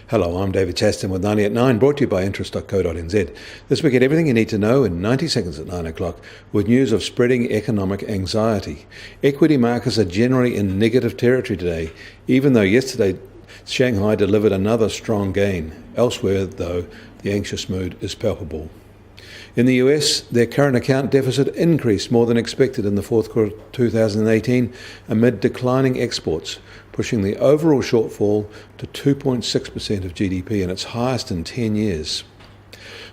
Hello, I'm David Chaston with 90 at 9, brought to you by interest.co.nz. This week, get everything you need to know in 90 seconds at 9 o'clock with news of spreading economic anxiety. Equity markets are generally in negative territory today, even though yesterday Shanghai delivered another strong gain. Elsewhere, though, the anxious mood is palpable. In the US, their current account deficit increased more than expected in the fourth quarter of 2018 amid declining exports, pushing the overall shortfall to 2.6% of GDP and its highest in 10 years.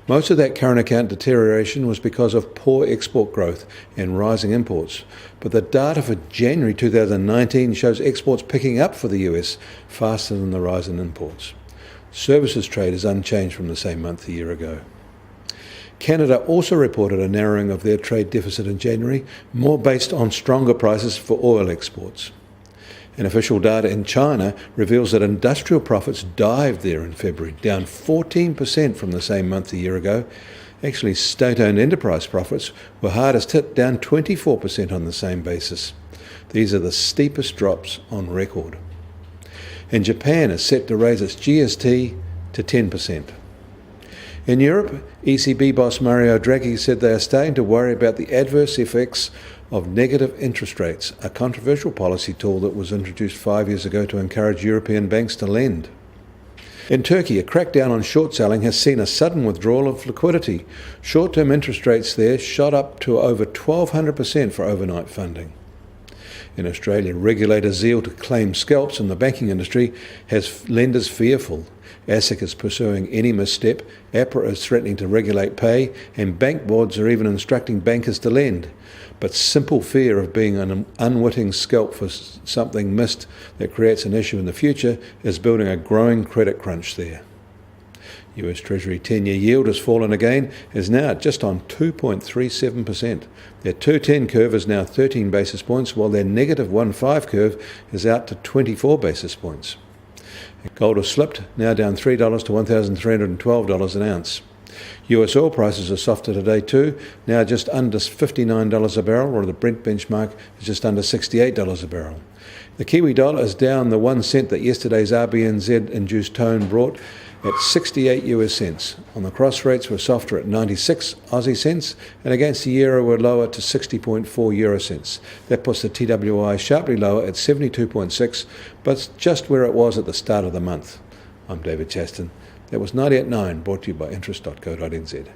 Most of that current account deterioration was because of poor export growth and rising imports, but the data for January 2019 shows exports picking up for the US faster than the rise in imports. Services trade is unchanged from the same month a year ago. Canada also reported a narrowing of their trade deficit in January, more based on stronger prices for oil exports. And official data in China reveals that industrial profits dived there in February, down 14% from the same month a year ago. Actually, state-owned enterprise profits were hardest hit, down 24% on the same basis. These are the steepest drops on record. And Japan is set to raise its GST to 10%. In Europe, ECB boss Mario Draghi said they are starting to worry about the adverse effects of negative interest rates, a controversial policy tool that was introduced 5 years ago to encourage European banks to lend. In Turkey, a crackdown on short selling has seen a sudden withdrawal of liquidity. Short-term interest rates there shot up to over 1,200% for overnight funding. In Australia, regulator zeal to claim scalps in the banking industry has lenders fearful. ASIC is pursuing any misstep, APRA is threatening to regulate pay, and bank boards are even instructing bankers to lend. But simple fear of being an unwitting scalp for something missed that creates an issue in the future is building a growing credit crunch there. US Treasury 10-year yield has fallen again, is now at just on 2.37%. Their 210 curve is now 13 basis points, while their negative 1.5 curve is out to 24 basis points. Gold has slipped, now down $3 to $1,312 an ounce. US oil prices are softer today too, now just under $59 a barrel, while the Brent benchmark is just under $68 a barrel. The Kiwi dollar is down the 1 cent that yesterday's RBNZ-induced tone brought at 68 US cents. On the cross rates were softer at 96 Aussie cents, and against the euro were lower to 60.4 euro cents. That puts the TWI sharply lower at 72.6, but just where it was at the start of the month. I'm David Chaston. That was 90 at 9, brought to you by interest.co.nz.